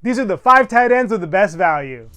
These are the 5 tight ends with the best value.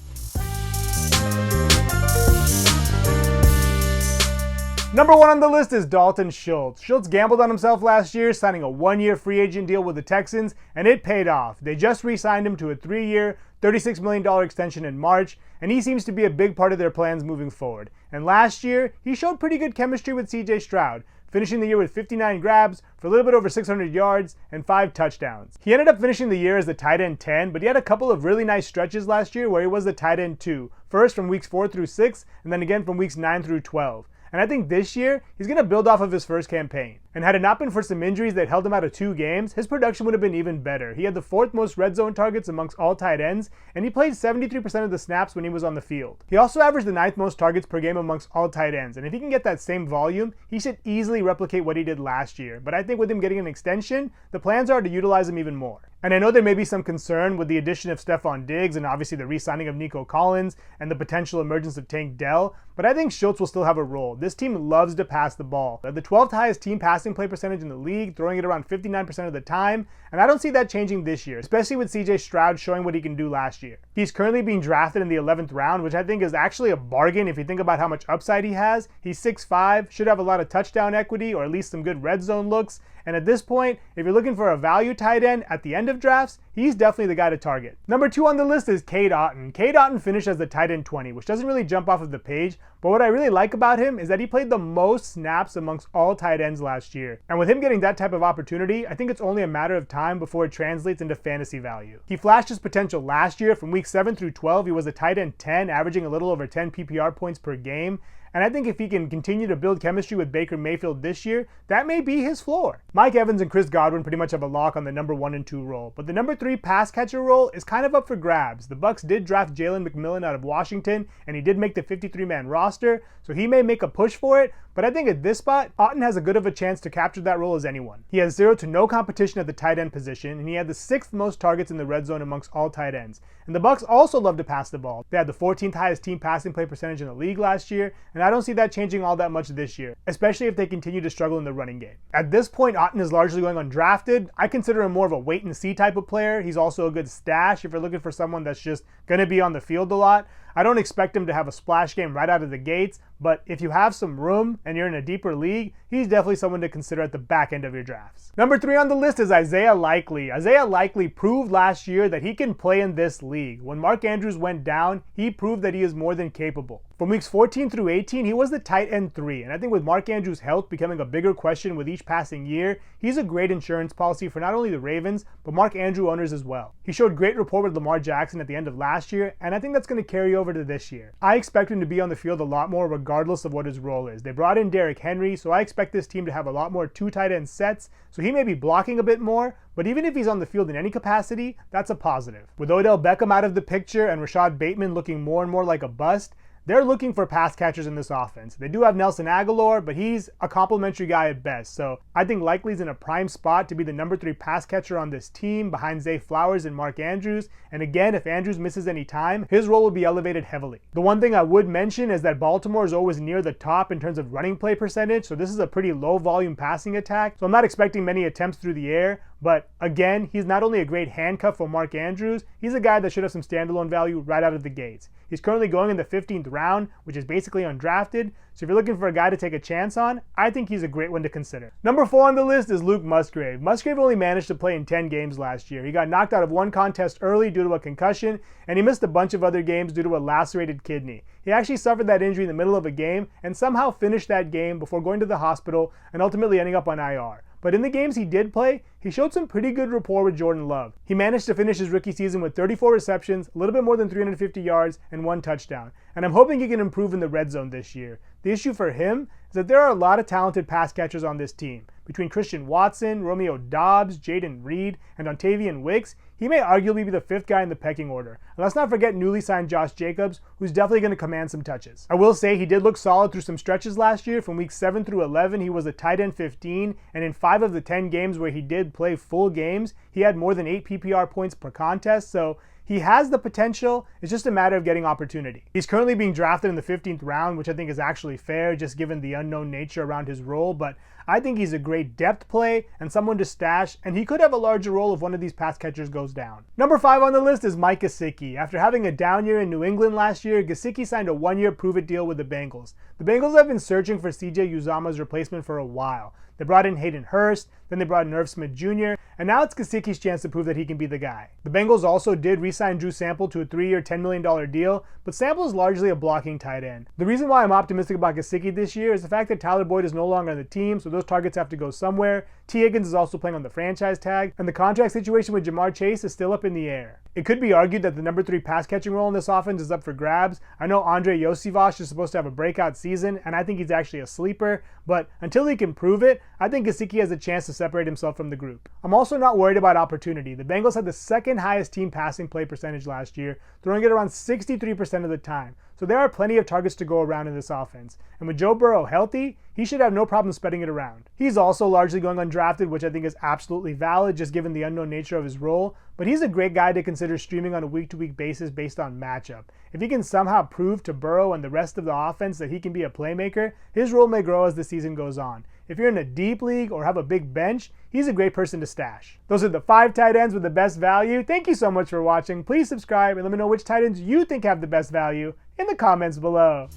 Number 1 on the list is Dalton Schultz. Schultz gambled on himself last year, signing a 1-year free agent deal with the Texans, and it paid off. They just re-signed him to a 3-year, $36 million extension in March, and he seems to be a big part of their plans moving forward. And last year, he showed pretty good chemistry with CJ Stroud, finishing the year with 59 grabs for a little bit over 600 yards and 5 touchdowns. He ended up finishing the year as the tight end 10, but he had a couple of really nice stretches last year where he was the tight end 2. First from weeks 4 through 6, and then again from weeks 9 through 12. And I think this year, he's going to build off of his first campaign. And had it not been for some injuries that held him out of 2 games, his production would have been even better. He had the 4th most red zone targets amongst all tight ends, and he played 73% of the snaps when he was on the field. He also averaged the 9th most targets per game amongst all tight ends, and if he can get that same volume, he should easily replicate what he did last year. But I think with him getting an extension, the plans are to utilize him even more. And I know there may be some concern with the addition of Stephon Diggs and obviously the re-signing of Nico Collins and the potential emergence of Tank Dell, but I think Schultz will still have a role. This team loves to pass the ball. They're the 12th highest team passing play percentage in the league, throwing it around 59% of the time, and I don't see that changing this year, especially with CJ Stroud showing what he can do last year. He's currently being drafted in the 11th round, which I think is actually a bargain if you think about how much upside he has. He's 6'5", should have a lot of touchdown equity or at least some good red zone looks, and at this point, if you're looking for a value tight end at the end of drafts, he's definitely the guy to target. Number 2 on the list is Cade Otton. Cade Otton finished as the tight end 20, which doesn't really jump off of the page, but what I really like about him is that he played the most snaps amongst all tight ends last year. And with him getting that type of opportunity, I think it's only a matter of time before it translates into fantasy value. He flashed his potential last year. From week 7 through 12, he was a tight end 10, averaging a little over 10 PPR points per game. And I think if he can continue to build chemistry with Baker Mayfield this year, that may be his floor. Mike Evans and Chris Godwin pretty much have a lock on the number 1 and 2 role, but the number 3 pass catcher role is kind of up for grabs. The Bucs did draft Jalen McMillan out of Washington, and he did make the 53-man roster, so he may make a push for it, but I think at this spot, Otton has as good of a chance to capture that role as anyone. He has 0 to no competition at the tight end position, and he had the 6th most targets in the red zone amongst all tight ends. And the Bucs also love to pass the ball. They had the 14th highest team passing play percentage in the league last year, and I don't see that changing all that much this year, especially if they continue to struggle in the running game. At this point, Otton is largely going undrafted. I consider him more of a wait-and-see type of player. He's also a good stash if you're looking for someone that's just going to be on the field a lot. I don't expect him to have a splash game right out of the gates, but if you have some room and you're in a deeper league, he's definitely someone to consider at the back end of your drafts. Number 3 on the list is Isaiah Likely. Isaiah Likely proved last year that he can play in this league. When Mark Andrews went down, he proved that he is more than capable. From weeks 14 through 18, he was the tight end 3, and I think with Mark Andrews' health becoming a bigger question with each passing year, he's a great insurance policy for not only the Ravens, but Mark Andrew owners as well. He showed great rapport with Lamar Jackson at the end of last year, and I think that's going to carry over to this year. I expect him to be on the field a lot more regardless of what his role is. They brought in Derrick Henry, so I expect this team to have a lot more 2 tight end sets, so he may be blocking a bit more, but even if he's on the field in any capacity, that's a positive. With Odell Beckham out of the picture and Rashad Bateman looking more and more like a bust, they're looking for pass catchers in this offense. They do have Nelson Agholor, but he's a complimentary guy at best. So I think Likely's in a prime spot to be the number 3 pass catcher on this team behind Zay Flowers and Mark Andrews. And again, if Andrews misses any time, his role will be elevated heavily. The one thing I would mention is that Baltimore is always near the top in terms of running play percentage. So this is a pretty low volume passing attack. So I'm not expecting many attempts through the air. But again, he's not only a great handcuff for Mark Andrews, he's a guy that should have some standalone value right out of the gates. He's currently going in the 15th round, which is basically undrafted. So if you're looking for a guy to take a chance on, I think he's a great one to consider. Number 4 on the list is Luke Musgrave. Musgrave only managed to play in 10 games last year. He got knocked out of one contest early due to a concussion, and he missed a bunch of other games due to a lacerated kidney. He actually suffered that injury in the middle of a game and somehow finished that game before going to the hospital and ultimately ending up on IR. But in the games he did play, he showed some pretty good rapport with Jordan Love. He managed to finish his rookie season with 34 receptions, a little bit more than 350 yards, and 1 touchdown. And I'm hoping he can improve in the red zone this year. The issue for him is that there are a lot of talented pass catchers on this team. Between Christian Watson, Romeo Doubs, Jaden Reed, and Dontavian Wicks, he may arguably be the 5th guy in the pecking order. And let's not forget newly signed Josh Jacobs, who's definitely going to command some touches. I will say he did look solid through some stretches last year. From weeks 7 through 11, he was a tight end 15, and in 5 of the 10 games where he did play full games, he had more than 8 PPR points per contest, so he has the potential. It's just a matter of getting opportunity. He's currently being drafted in the 15th round, which I think is actually fair, just given the unknown nature around his role, but I think he's a great depth play and someone to stash, and he could have a larger role if one of these pass catchers goes down. Number 5 on the list is Mike Gesicki. After having a down year in New England last year, Gesicki signed a 1-year prove-it deal with the Bengals. The Bengals have been searching for CJ Uzomah's replacement for a while. They brought in Hayden Hurst, then they brought in Irv Smith Jr., and now it's Gesicki's chance to prove that he can be the guy. The Bengals also did re-sign Drew Sample to a 3-year, $10 million deal, but Sample is largely a blocking tight end. The reason why I'm optimistic about Gesicki this year is the fact that Tyler Boyd is no longer on the team, so those targets have to go somewhere. T. Higgins is also playing on the franchise tag, and the contract situation with Jamar Chase is still up in the air. It could be argued that the number 3 pass catching role in this offense is up for grabs. I know Andre Iosivas is supposed to have a breakout season, and I think he's actually a sleeper, but until he can prove it, I think Gesicki has a chance to separate himself from the group. I'm also not worried about opportunity. The Bengals had the 2nd highest team passing play percentage last year, throwing it around 63% of the time. So there are plenty of targets to go around in this offense. And with Joe Burrow healthy, he should have no problem spreading it around. He's also largely going undrafted, which I think is absolutely valid just given the unknown nature of his role, but he's a great guy to consider streaming on a week-to-week basis based on matchup. If he can somehow prove to Burrow and the rest of the offense that he can be a playmaker, his role may grow as the season goes on. If you're in a deep league or have a big bench, he's a great person to stash. Those are the 5 tight ends with the best value. Thank you so much for watching. Please subscribe and let me know which tight ends you think have the best value in the comments below.